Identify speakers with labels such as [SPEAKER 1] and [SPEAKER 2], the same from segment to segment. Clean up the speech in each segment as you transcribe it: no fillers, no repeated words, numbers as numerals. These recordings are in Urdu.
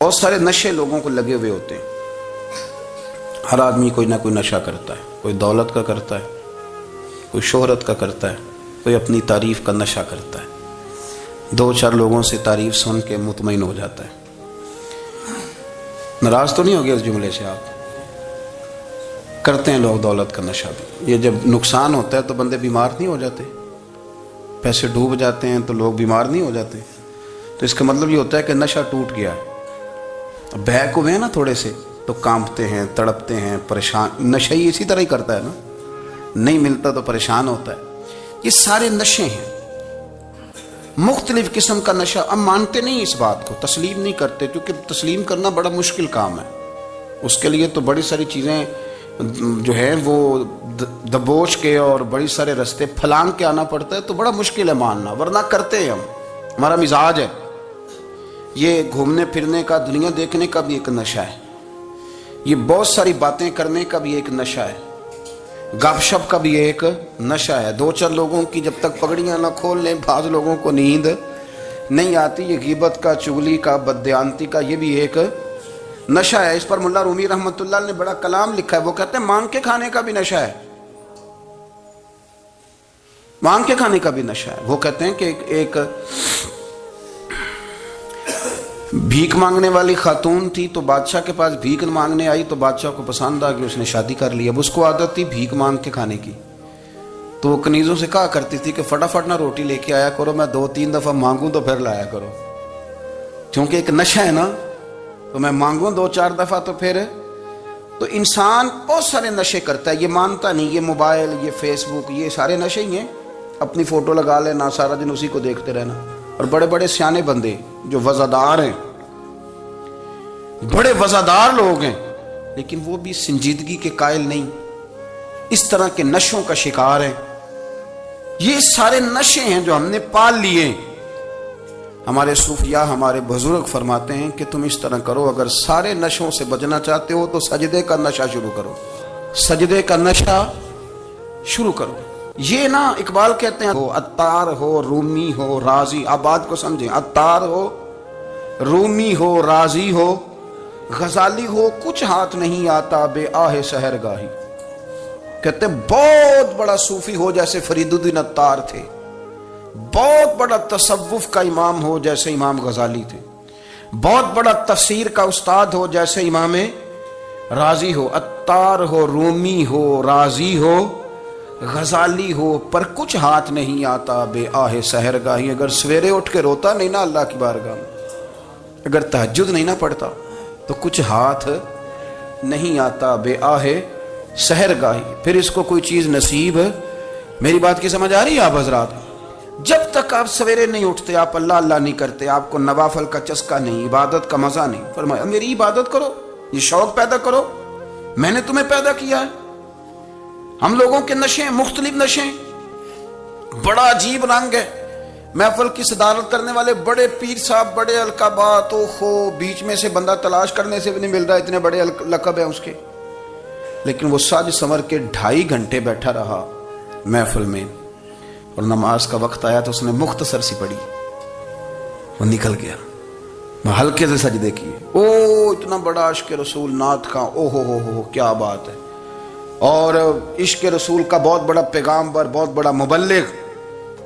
[SPEAKER 1] بہت سارے نشے لوگوں کو لگے ہوئے ہوتے ہیں. ہر آدمی کوئی نہ کوئی نشہ کرتا ہے. کوئی دولت کا کرتا ہے, کوئی شہرت کا کرتا ہے, کوئی اپنی تعریف کا نشہ کرتا ہے. دو چار لوگوں سے تعریف سن کے مطمئن ہو جاتا ہے. ناراض تو نہیں ہو گیا اس جملے سے؟ آپ کرتے ہیں لوگ دولت کا نشہ بھی. یہ جب نقصان ہوتا ہے تو بندے بیمار نہیں ہو جاتے؟ پیسے ڈوب جاتے ہیں تو لوگ بیمار نہیں ہو جاتے؟ تو اس کا مطلب یہ ہوتا ہے کہ نشہ ٹوٹ گیا ہے. بہک ہوئے ہیں نا تھوڑے سے تو کانپتے ہیں, تڑپتے ہیں, پریشان. نشہ ہی اسی طرح ہی کرتا ہے نا, نہیں ملتا تو پریشان ہوتا ہے. یہ سارے نشے ہیں, مختلف قسم کا نشہ. ہم مانتے نہیں اس بات کو, تسلیم نہیں کرتے, کیونکہ تسلیم کرنا بڑا مشکل کام ہے. اس کے لیے تو بڑی ساری چیزیں جو ہیں وہ دبوچ کے اور بڑی سارے رستے پھلانگ کے آنا پڑتا ہے, تو بڑا مشکل ہے ماننا, ورنہ کرتے ہیں ہم. ہمارا مزاج ہے. یہ گھومنے پھرنے کا, دنیا دیکھنے کا بھی ایک نشہ ہے. یہ بہت ساری باتیں کرنے کا بھی ایک نشہ ہے. گپ شپ کا بھی ایک نشہ ہے. دو چار لوگوں کی جب تک پگڑیاں نہ کھول لیں, بعض لوگوں کو نیند نہیں آتی. یہ غیبت کا, چغلی کا, بددیانتی کا, یہ بھی ایک نشہ ہے. اس پر ملا رومی رحمۃ اللہ نے بڑا کلام لکھا ہے. وہ کہتے ہیں مانگ کے کھانے کا بھی نشہ ہے. مانگ کے کھانے کا بھی نشہ ہے. وہ کہتے ہیں کہ ایک بھیک مانگنے والی خاتون تھی, تو بادشاہ کے پاس بھیک مانگنے آئی, تو بادشاہ کو پسند آ گئی, اس نے شادی کر لی. اب اس کو عادت تھی بھیک مانگ کے کھانے کی, تو وہ کنیزوں سے کہا کرتی تھی کہ فٹافٹ نہ روٹی لے کے آیا کرو, میں 2-3 دفعہ مانگوں تو پھر لایا کرو. کیونکہ ایک نشہ ہے نا, تو میں مانگوں 2-4 دفعہ تو پھر. تو انسان بہت سارے نشے کرتا ہے, یہ مانتا نہیں. یہ موبائل, یہ فیس بک, یہ سارے نشے ہی ہیں. اپنی فوٹو لگا لینا, سارا دن اسی کو دیکھتے رہنا. اور بڑے بڑے سیانے بندے جو وزادار ہیں, بڑے وزادار لوگ ہیں, لیکن وہ بھی سنجیدگی کے قائل نہیں, اس طرح کے نشوں کا شکار ہیں. یہ سارے نشے ہیں جو ہم نے پال لیے. ہمارے صوفیاء, ہمارے بزرگ فرماتے ہیں کہ تم اس طرح کرو, اگر سارے نشوں سے بچنا چاہتے ہو تو سجدے کا نشہ شروع کرو. سجدے کا نشہ شروع کرو. یہ نا اقبال کہتے ہیں, عطار ہو, رومی ہو, رازی. آپ بات کو سمجھیں. عطار ہو, رومی ہو, رازی ہو, غزالی ہو, کچھ ہاتھ نہیں آتا بے آہ سحر گاہی. کہتے بہت بڑا صوفی ہو جیسے فرید الدین عطار تھے, بہت بڑا تصوف کا امام ہو جیسے امام غزالی تھے, بہت بڑا تفسیر کا استاد ہو جیسے امام رازی ہو. عطار ہو, رومی ہو, رازی ہو, غزالی ہو, پر کچھ ہاتھ نہیں آتا بے آہ سحر گاہی. اگر سویرے اٹھ کے روتا نہیں نا اللہ کی بارگاہ میں, اگر تہجد نہیں نہ پڑھتا, تو کچھ ہاتھ نہیں آتا بے آہ سحر گاہی. پھر اس کو کوئی چیز نصیب. میری بات کی سمجھ آ رہی ہے آپ حضرات؟ جب تک آپ سویرے نہیں اٹھتے, آپ اللہ اللہ نہیں کرتے, آپ کو نوافل کا چسکا نہیں, عبادت کا مزہ نہیں. فرمایا میری عبادت کرو, یہ شوق پیدا کرو, میں نے تمہیں پیدا کیا ہے. ہم لوگوں کے نشے, مختلف نشے, بڑا عجیب رنگ ہے. محفل کی صدارت کرنے والے بڑے پیر صاحب, بڑے القابات, بیچ میں سے بندہ تلاش کرنے سے بھی نہیں مل رہا, اتنے بڑے لقب ہیں اس کے. لیکن وہ ساج سنور کے 2.5 گھنٹے بیٹھا رہا محفل میں, اور نماز کا وقت آیا تو اس نے مختصر سی پڑھی, وہ نکل گیا. ہلکے سے سجدے کیے. اتنا بڑا عشق رسول نعت کا, ہو کیا بات ہے. اور عشق رسول کا بہت بڑا پیغامبر, بہت بڑا مبلغ,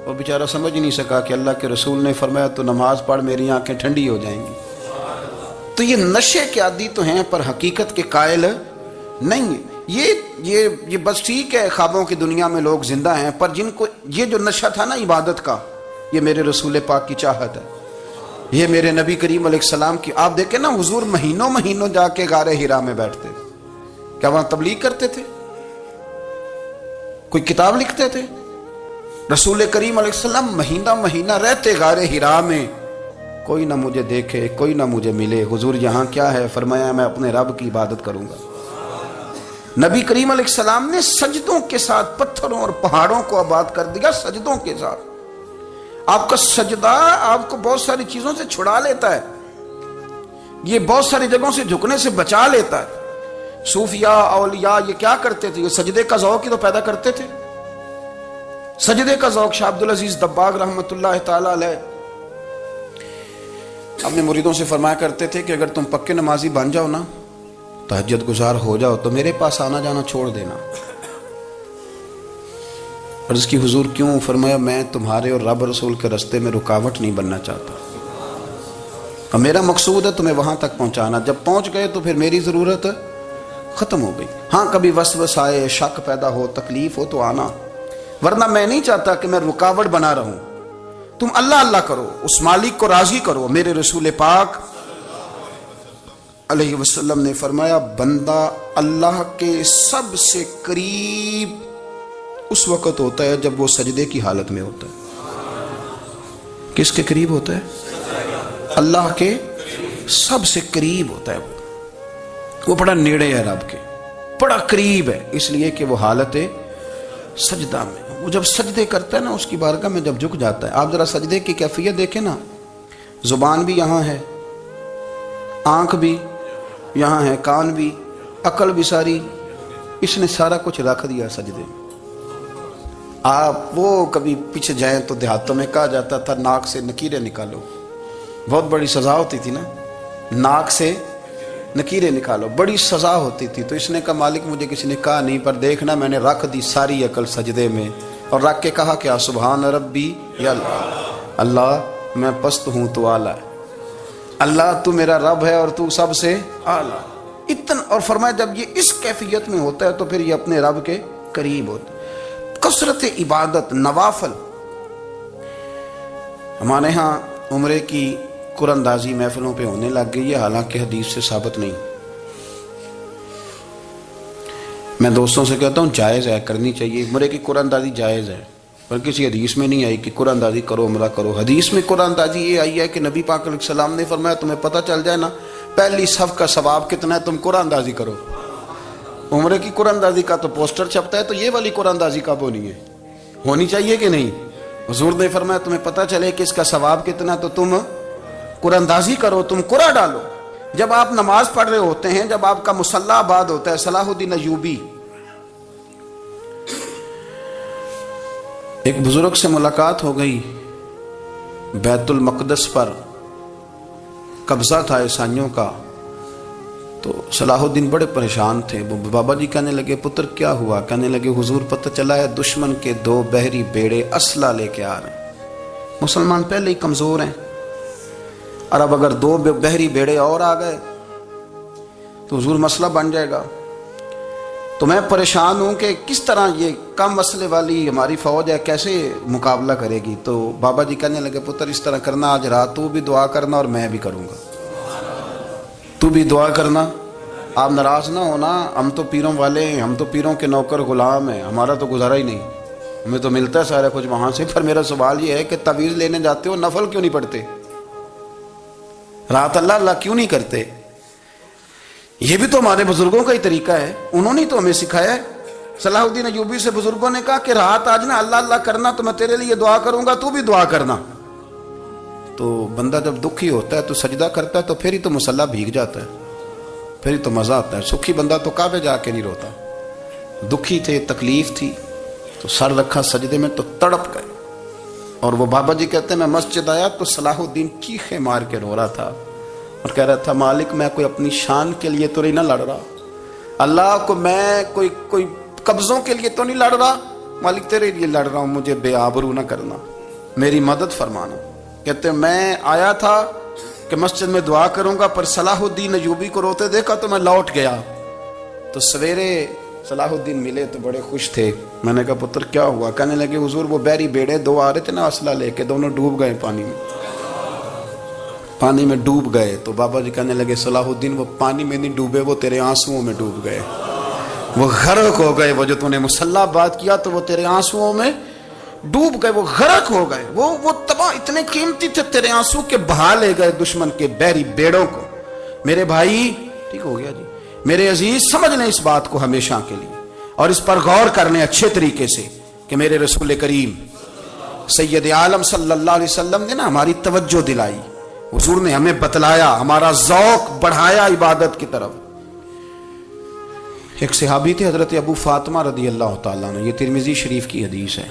[SPEAKER 1] وہ بیچارہ سمجھ نہیں سکا کہ اللہ کے رسول نے فرمایا تو نماز پڑھ, میری آنکھیں ٹھنڈی ہو جائیں گی. تو یہ نشے کے عادی تو ہیں, پر حقیقت کے قائل نہیں ہیں. یہ بس ٹھیک ہے, خوابوں کی دنیا میں لوگ زندہ ہیں, پر جن کو یہ جو نشہ تھا نا عبادت کا, یہ میرے رسول پاک کی چاہت ہے, یہ میرے نبی کریم علیہ السلام کی. آپ دیکھیں نا, حضور مہینوں جا کے غار حرا میں بیٹھتے. کیا وہاں تبلیغ کرتے تھے؟ کوئی کتاب لکھتے تھے؟ رسول کریم علیہ السلام مہینہ رہتے غار حرا میں. کوئی نہ مجھے دیکھے, کوئی نہ مجھے ملے. حضور یہاں کیا ہے؟ فرمایا میں اپنے رب کی عبادت کروں گا. نبی کریم علیہ السلام نے سجدوں کے ساتھ پتھروں اور پہاڑوں کو آباد کر دیا, سجدوں کے ساتھ. آپ کا سجدہ آپ کو بہت ساری چیزوں سے چھڑا لیتا ہے, یہ بہت ساری جگہوں سے جھکنے سے بچا لیتا ہے. صوفیاء, اولیاء یہ کیا کرتے تھے؟ یہ سجدے کا ذوق ہی تو پیدا کرتے تھے. سجدے کا ذوق. شاہ عبدالعزیز دباغ رحمۃ اللہ تعالی علیہ اپنے مریدوں سے فرمایا کرتے تھے کہ اگر تم پکے نمازی بن جاؤ نا، تہجد گزار ہو جاؤ، تو میرے پاس آنا جانا چھوڑ دینا۔ عرض کی حضور کیوں؟ فرمایا میں تمہارے اور رب رسول کے راستے میں رکاوٹ نہیں بننا چاہتا، اور میرا مقصود ہے تمہیں وہاں تک پہنچانا۔ جب پہنچ گئے تو پھر میری ضرورت ختم ہو گئی۔ ہاں کبھی وسوسہ آئے، شک پیدا ہو، تکلیف ہو تو آنا، ورنہ میں نہیں چاہتا کہ میں رکاوٹ بنا رہوں۔ تم اللہ اللہ کرو، اس مالک کو راضی کرو۔ میرے رسول پاک علیہ وسلم نے فرمایا بندہ اللہ کے سب سے قریب اس وقت ہوتا ہے جب وہ سجدے کی حالت میں ہوتا ہے۔ کس کے قریب ہوتا ہے؟ اللہ کے سب سے قریب ہوتا ہے۔ وہ بڑا نیڑے ہے رب کے، بڑا قریب ہے، اس لیے کہ وہ حالت سجدہ میں۔ وہ جب سجدے کرتا ہے نا، اس کی بارگاہ میں جب جھک جاتا ہے، آپ ذرا سجدے کی کیفیت دیکھیں نا، زبان بھی یہاں ہے، آنکھ بھی یہاں ہے، کان بھی، عقل بھی ساری، اس نے سارا کچھ رکھ دیا سجدے میں۔ آپ وہ کبھی پیچھے جائیں تو دیہاتوں میں کہا جاتا تھا ناک سے نکیرے نکالو، بہت بڑی سزا ہوتی تھی نا، ناک سے نکیرے نکالو، بڑی سزا ہوتی تھی۔ تو اس نے کہا مالک مجھے کسی نے کہا نہیں، پر دیکھنا میں نے رکھ دی ساری عقل سجدے میں، اور رکھ کے کہا کیا؟ سبحان ربی یا اللہ میں پست ہوں تو اعلیٰ ہے، اللہ تو میرا رب ہے اور تو سب سے اعلیٰ۔ اتنا، اور فرمایا جب یہ اس کیفیت میں ہوتا ہے تو پھر یہ اپنے رب کے قریب ہوتا ہے۔ کثرت عبادت، نوافل۔ ہمارے ہاں عمرے کی قرآن اندازی محفلوں پہ ہونے لگ گئی ہے، حالانکہ حدیث سے ثابت نہیں۔ میں دوستوں سے کہتا ہوں جائز ہے، کرنی چاہیے، عمرے کی قرآن اندازی جائز ہے، پر کسی حدیث میں نہیں آئی کہ قرآن اندازی کرو عمرہ کرو۔ حدیث میں قرآن اندازی یہ آئی ہے کہ نبی پاک علیہ السلام نے فرمایا تمہیں پتہ چل جائے نا پہلی صف کا ثواب کتنا ہے، تم قرآن اندازی کرو۔ عمرے کی قرآن اندازی کا تو پوسٹر چھپتا ہے، تو یہ والی قرآن اندازی کب ہونی ہے؟ ہونی چاہیے کہ نہیں؟ حضور نے فرمایا تمہیں پتہ چلے کہ اس کا ثواب کتنا، تو تم قرآن اندازی کرو، تم قرآن ڈالو۔ جب آپ نماز پڑھ رہے ہوتے ہیں، جب آپ کا مصلی آباد ہوتا ہے، صلاح الدین ایوبی ایک بزرگ سے ملاقات ہو گئی، بیت المقدس پر قبضہ تھا عیسائیوں کا، تو صلاح الدین بڑے پریشان تھے۔ وہ بابا جی کہنے لگے پتر کیا ہوا؟ کہنے لگے حضور پتہ چلا ہے دشمن کے 2 بحری بیڑے اسلحہ لے کے آ رہے ہیں، مسلمان پہلے ہی کمزور ہیں، اور اب اگر 2 بحری بیڑے اور آ گئے تو حضور مسئلہ بن جائے گا۔ تو میں پریشان ہوں کہ کس طرح یہ کم مسئلے والی ہماری فوج ہے کیسے مقابلہ کرے گی۔ تو بابا جی کہنے لگے پتر اس طرح کرنا، آج رات تو بھی دعا کرنا اور میں بھی کروں گا، تو بھی دعا کرنا، آپ ناراض نہ ہونا، ہم تو پیروں والے ہیں، ہم تو پیروں کے نوکر غلام ہیں، ہمارا تو گزارا ہی نہیں، ہمیں تو ملتا ہے سارا کچھ وہاں سے۔ پر میرا سوال یہ ہے کہ تعویذ لینے جاتے ہو نفل کیوں نہیں پڑھتے؟ رات اللہ اللہ کیوں نہیں کرتے؟ یہ بھی تو ہمارے بزرگوں کا ہی طریقہ ہے، انہوں نے تو ہمیں سکھایا ہے۔ صلاح الدین ایوبی سے بزرگوں نے کہا کہ رات آج نا اللہ اللہ کرنا، تو میں تیرے لیے دعا کروں گا، تو بھی دعا کرنا۔ تو بندہ جب دکھی ہوتا ہے تو سجدہ کرتا ہے، تو پھر ہی تو مصلی بھیگ جاتا ہے، پھر ہی تو مزہ آتا ہے۔ سکھی بندہ تو کعبے جا کے نہیں روتا، دکھی تھے، تکلیف تھی، تو سر رکھا سجدے میں تو تڑپ گئے۔ اور وہ بابا جی کہتے ہیں میں مسجد آیا تو صلاح الدین چیخیں مار کے رو رہا تھا اور کہہ رہا تھا مالک میں کوئی اپنی شان کے لیے تو نہیں نہ لڑ رہا، اللہ کو میں کوئی قبضوں کے لیے تو نہیں لڑ رہا، مالک تیرے لیے لڑ رہا ہوں، مجھے بے آبرو نہ کرنا، میری مدد فرمانا۔ کہتے ہیں میں آیا تھا کہ مسجد میں دعا کروں گا، پر صلاح الدین ایوبی کو روتے دیکھا تو میں لوٹ گیا۔ تو سویرے صلاح الدین ملے تو بڑے خوش تھے۔ میں نے کہا پتر کیا ہوا؟ کہنے لگے حضور وہ بحری بیڑے 2 آ رہے تھے نا اسلحہ لے کے، دونوں ڈوب گئے پانی میں ڈوب گئے۔ تو بابا جی کہنے لگے صلاح الدین وہ پانی میں نہیں ڈوبے، وہ تیرے آنسوؤں میں ڈوب گئے، وہ غرق ہو گئے، وہ جو تو نے مصلی بات کیا تو وہ تیرے آنسوؤں میں ڈوب گئے، وہ غرق ہو گئے، وہ تباہ، اتنے قیمتی تھے تیرے آنسو کے بہا لے گئے دشمن کے بحری بیڑوں کو۔ میرے بھائی ٹھیک ہو گیا جی، میرے عزیز سمجھ لیں اس بات کو ہمیشہ کے لیے، اور اس پر غور کر لیں اچھے طریقے سے کہ میرے رسول کریم سید عالم صلی اللہ علیہ وسلم نے نا ہماری توجہ دلائی، حضور نے ہمیں بتلایا، ہمارا ذوق بڑھایا عبادت کی طرف۔ ایک صحابی تھے حضرت ابو فاطمہ رضی اللہ تعالیٰ عنہ، یہ ترمذی شریف کی حدیث ہے۔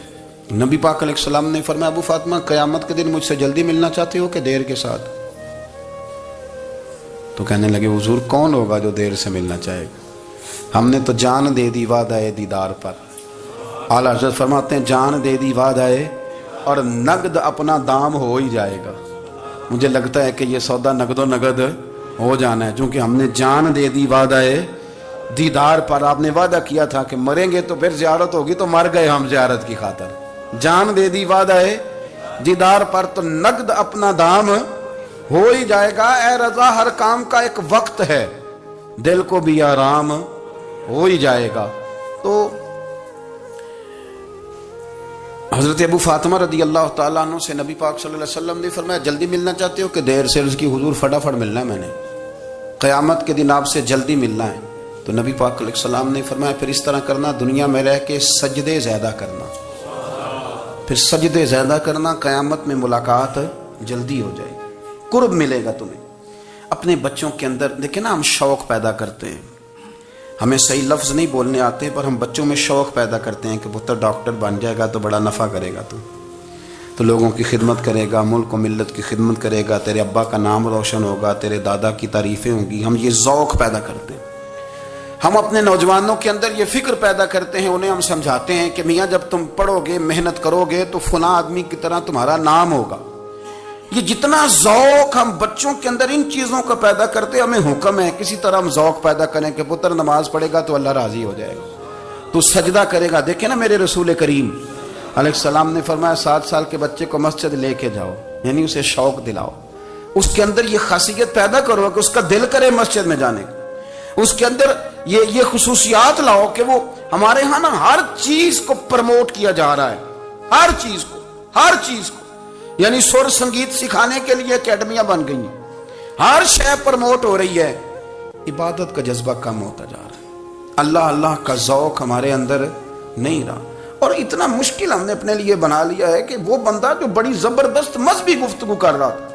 [SPEAKER 1] نبی پاک علیہ السلام نے فرمایا ابو فاطمہ قیامت کے دن مجھ سے جلدی ملنا چاہتے ہو کہ دیر کے ساتھ؟ تو کہنے لگے حضور کون ہوگا جو دیر سے ملنا چاہے گا؟ ہم نے تو جان دے دی وعدہ دیدار پر. اعلیٰ حضرت فرماتے ہیں جان دے دی وعدہ اور نقد اپنا دام ہو ہی جائے گا. مجھے لگتا ہے کہ یہ سودا نقد و نقد ہو جانا ہے، چونکہ ہم نے جان دے دی وعدہ دیدار پر. آپ نے وعدہ کیا تھا کہ مریں گے تو پھر زیارت ہوگی، تو مر گئے ہم زیارت کی خاطر. جان دے دی وعدہ دیدار پر تو نقد اپنا دام ہو ہی جائے گا. اے رضا ہر کام کا ایک وقت ہے، دل کو بھی آرام ہو ہی جائے گا. تو حضرت ابو فاطمہ رضی اللہ تعالیٰ عنہ سے نبی پاک صلی اللہ علیہ وسلم نے فرمایا جلدی ملنا چاہتے ہو کہ دیر سے؟ عرض کی حضور فٹافٹ ملنا ہے، میں نے قیامت کے دن آپ سے جلدی ملنا ہے. تو نبی پاک علیہ السلام نے فرمایا پھر اس طرح کرنا، دنیا میں رہ کے سجدے زیادہ کرنا، پھر سجدے زیادہ کرنا، قیامت میں ملاقات جلدی ہو جائے گی، قرب ملے گا تمہیں. اپنے بچوں کے اندر دیکھیں نا، ہم شوق پیدا کرتے ہیں، ہمیں صحیح لفظ نہیں بولنے آتے پر ہم بچوں میں شوق پیدا کرتے ہیں کہ پتر ڈاکٹر بن جائے گا تو بڑا نفع کرے گا، تو لوگوں کی خدمت کرے گا، ملک و ملت کی خدمت کرے گا، تیرے ابا کا نام روشن ہوگا، تیرے دادا کی تعریفیں ہوں گی. ہم یہ ذوق پیدا کرتے ہیں. ہم اپنے نوجوانوں کے اندر یہ فکر پیدا کرتے ہیں، انہیں ہم سمجھاتے ہیں کہ میاں جب تم پڑھو گے، محنت کرو گے تو فلاں آدمی کی طرح تمہارا نام ہوگا. یہ جتنا ذوق ہم بچوں کے اندر ان چیزوں کا پیدا کرتے، ہمیں حکم ہے کسی طرح ہم ذوق پیدا کریں کہ پتر نماز پڑھے گا تو اللہ راضی ہو جائے گا، تو سجدہ کرے گا. دیکھیں نا میرے رسول کریم علیہ السلام نے فرمایا 7 سال کے بچے کو مسجد لے کے جاؤ، یعنی اسے شوق دلاؤ، اس کے اندر یہ خاصیت پیدا کرو کہ اس کا دل کرے مسجد میں جانے کا، اس کے اندر یہ خصوصیات لاؤ کہ وہ ہمارے ہاں نا ہر چیز کو پروموٹ کیا جا رہا ہے، ہر چیز کو یعنی سر سنگیت سکھانے کے لیے اکیڈمیاں بن گئی ہیں، ہر شے پروموٹ ہو رہی ہے. عبادت کا جذبہ کم ہوتا جا رہا ہے، اللہ کا ذوق ہمارے اندر نہیں رہا. اور اتنا مشکل ہم نے اپنے لیے بنا لیا ہے کہ وہ بندہ جو بڑی زبردست مذہبی گفتگو کر رہا تھا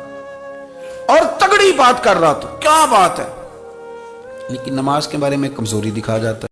[SPEAKER 1] اور تگڑی بات کر رہا تھا، کیا بات ہے، لیکن نماز کے بارے میں کمزوری دکھا جاتا ہے.